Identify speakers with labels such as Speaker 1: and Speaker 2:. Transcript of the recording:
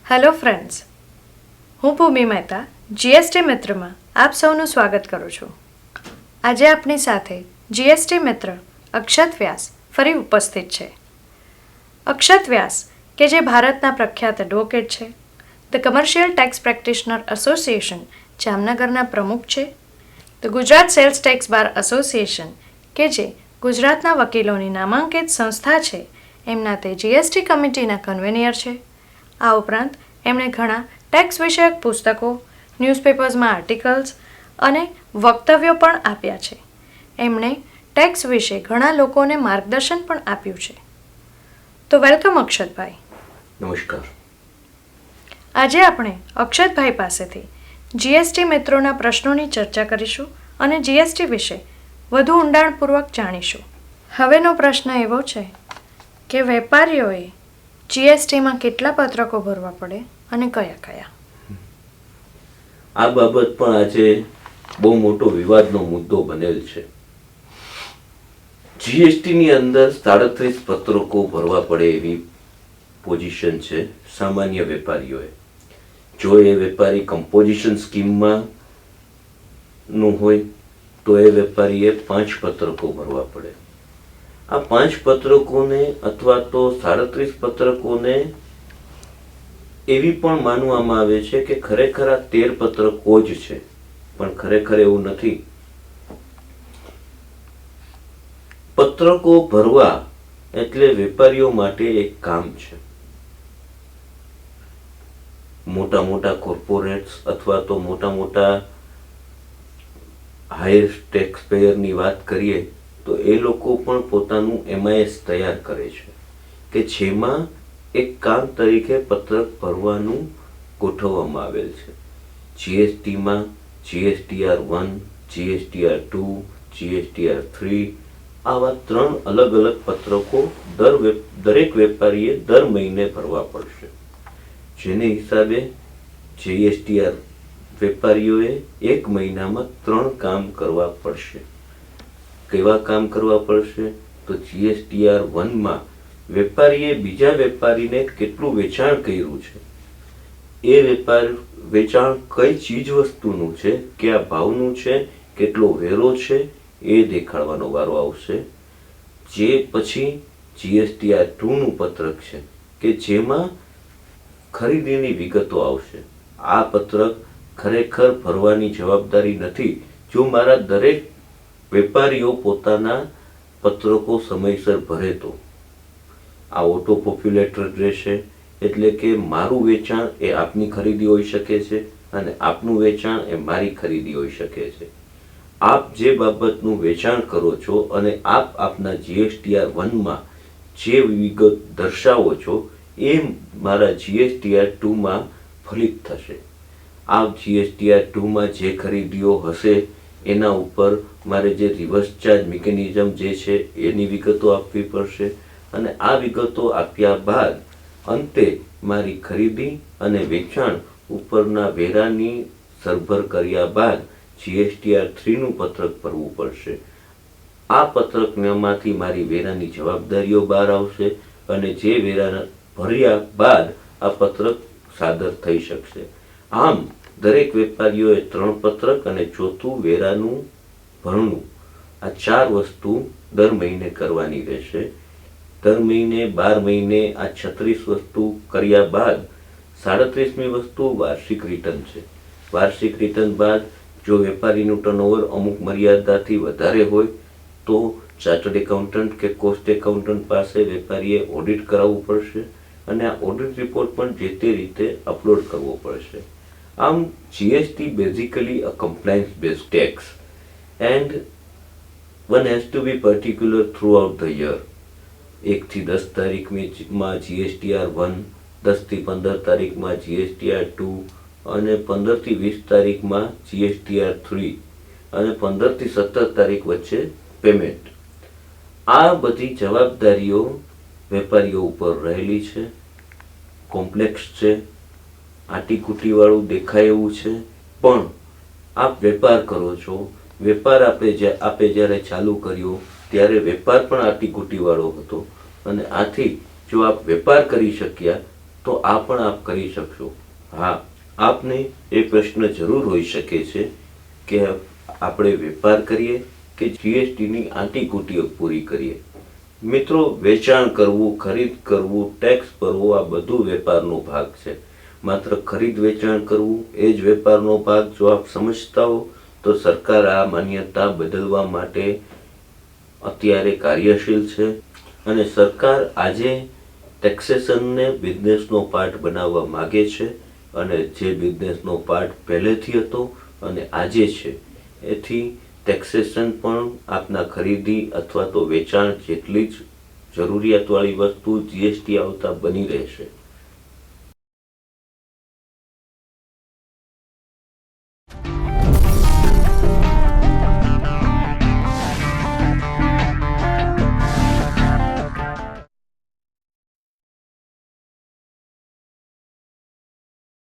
Speaker 1: Hello friends, હું ભૂમિ Mehta GST મિત્રમાં આપ સૌનું સ્વાગત કરું છું. આજે આપણી સાથે જીએસટી મિત્ર અક્ષત વ્યાસ ફરી ઉપસ્થિત છે. અક્ષત વ્યાસ કે જે ભારતના પ્રખ્યાત એડવોકેટ છે, the commercial tax practitioner association જામનગરના પ્રમુખ છે, the Gujarat sales tax bar association કે જે ગુજરાતના વકીલોની નામાંકિત સંસ્થા છે, એમના તે જીએસટી કમિટીના કન્વેનિયર છે. આ ઉપરાંત એમણે ઘણા ટેક્સ વિષયક પુસ્તકો, ન્યૂઝપેપર્સમાં આર્ટિકલ્સ અને વક્તવ્યો પણ આપ્યા છે. એમણે ટેક્સ વિશે ઘણા લોકોને માર્ગદર્શન પણ આપ્યું છે. તો વેલકમ અક્ષતભાઈ.
Speaker 2: નમસ્કાર.
Speaker 1: આજે આપણે અક્ષતભાઈ પાસેથી જીએસટી મિત્રોના પ્રશ્નોની ચર્ચા કરીશું અને જીએસટી વિશે વધુ ઊંડાણપૂર્વક જાણીશું. હવેનો પ્રશ્ન એવો છે કે વેપારીઓએ જીએસટીમાં કેટલા પત્રકો ભરવા પડે અને કયા કયા?
Speaker 2: આ બાબત પણ આજે બહુ મોટો વિવાદનો મુદ્દો બનેલ છે. જીએસટીની અંદર 37 પત્રકો ભરવા પડે એવી પોઝિશન છે સામાન્ય વેપારીઓએ. જો એ વેપારી કમ્પોઝિશન સ્કીમમાં નું હોય તો એ વેપારીએ 5 પત્રકો ભરવા પડે. આ 5 પત્રકોને અથવા તો 37 પત્રકોને એવી પણ માનવામાં આવે છે કે ખરેખર આ 13 પત્રકો જ છે, પણ ખરેખર એવું નથી. પત્રકો ભરવા એટલે વેપારીઓ માટે એક કામ છે. મોટા મોટા કોર્પોરેટ્સ અથવા તો મોટા મોટા હાયર ટેક્સ પેયરની વાત કરીએ તો એ લોકો પણ પોતાનું MIS તૈયાર કરે છે કે જેમાં એક કામ તરીકે પત્રક ભરવાનું ગોઠવવામાં આવેલ છે. જીએસટીમાં GSTR 1, GSTR 2, GSTR 3 આવા 3 અલગ અલગ પત્રકો દરેક વેપારીએ દર મહિને ભરવા પડશે. જેને હિસાબે GSTR વેપારીઓએ એક મહિનામાં 3 કામ કરવા પડશે. કેવા કામ કરવા પડશે? તો GSTR 1માં વેપારીએ બીજા વેપારીને કેટલું વેચાણ કર્યું છે, એ વેચાણ કઈ ચીજ વસ્તુનું છે, કયા ભાવનું છે, કેટલો વેરો છે, એ દેખાડવાનો વારો આવશે. જે પછી GSTR 2નું પત્રક છે કે જેમાં ખરીદીની વિગતો આવશે. આ પત્રક ખરેખર ભરવાની જવાબદારી નથી જો મારા દરેક વેપારીઓ પોતાના પત્રકો સમયસર ભરે તો. આ ઓટો પોપ્યુલેટેડ રહેશે, એટલે કે મારું વેચાણ એ આપની ખરીદી હોઈ શકે છે અને આપનું વેચાણ એ મારી ખરીદી હોઈ શકે છે. આપ જે બાબતનું વેચાણ કરો છો અને આપ આપના GSTR 1માં જે વિગત દર્શાવો છો એ મારા GSTR 2માં ફલિત થશે. આપ GSTR 2માં જે ખરીદીઓ હશે એના ઉપર મારે જે રિવર્સ ચાર્જ મિકેનિઝમ જે છે એની વિગતો આપવી પડશે અને આ વિગતો આપ્યા બાદ અંતે મારી ખરીદી અને વેચાણ ઉપરના વેરાની સરભર કર્યા બાદ GSTR 3નું પત્રક ભરવું પડશે. આ પત્રકમાંથી મારી વેરાની જવાબદારીઓ બહાર આવશે અને જે વેરા ભર્યા બાદ આ પત્રક સાદર થઈ શકશે. આમ દરેક વેપારીઓએ 3 પત્રક અને ચોથું વેરાનું ભરણું, આ 4 વસ્તુ દર મહિને કરવાની રહેશે. દર મહિને 12 મહિને આ 36 વસ્તુ કર્યા બાદ 37મી વસ્તુ વાર્ષિક રિટર્ન છે. વાર્ષિક રિટર્ન બાદ જો વેપારીનું ટર્નઓવર અમુક મર્યાદાથી વધારે હોય તો ચાર્ટર્ડ એકાઉન્ટન્ટ કે કોસ્ટ એકાઉન્ટન્ટ પાસે વેપારીએ ઓડિટ કરાવવું પડશે અને આ ઓડિટ રિપોર્ટ પણ જે તે રીતે અપલોડ કરવો પડશે. આમ GST basically a compliance based tax and one has to be particular throughout the year. 1 થી 10 તારીખમાં GSTR 1, 10 થી 15 તારીખમાં GSTR 2 અને 15 થી 20 તારીખમાં GSTR 3 અને 15 થી 17 તારીખ વચ્ચે પેમેન્ટ. આ બધી જવાબદારીઓ વેપારીઓ ઉપર રહેલી છે. કોમ્પ્લેક્સ છે, આટીકૂટીવાળું દેખાય એવું છે, પણ આપ વેપાર કરો છો. વેપાર આપે જ્યારે ચાલુ કર્યો ત્યારે વેપાર પણ આટીકૂટીવાળો હતો અને આથી જો આપ વેપાર કરી શક્યા તો આ પણ આપ કરી શકશો. હા, આપને એ પ્રશ્ન જરૂર હોઈ શકે છે કે આપણે વેપાર કરીએ કે જીએસટીની આંટીઘૂંટીઓ પૂરી કરીએ. મિત્રો, વેચાણ કરવું, ખરીદ કરવું, ટેક્સ ભરવો આ બધું વેપારનો ભાગ છે. માત્ર ખરીદ વેચાણ કરવું એ જ વેપારનો ભાગ જો આપ સમજતા હો તો સરકાર આ માન્યતા બદલવા માટે અત્યારે કાર્યશીલ છે. અને સરકાર આજે ટેક્સેશનને બિઝનેસનો પાર્ટ બનાવવા માગે છે. અને જે બિઝનેસનો પાર્ટ પહેલેથી હતો અને આજે છે એથી ટેક્સેશન પણ આપના ખરીદી અથવા તો વેચાણ જેટલી જ જરૂરિયાતવાળી વસ્તુ જીએસટી આવતા બની રહેશે.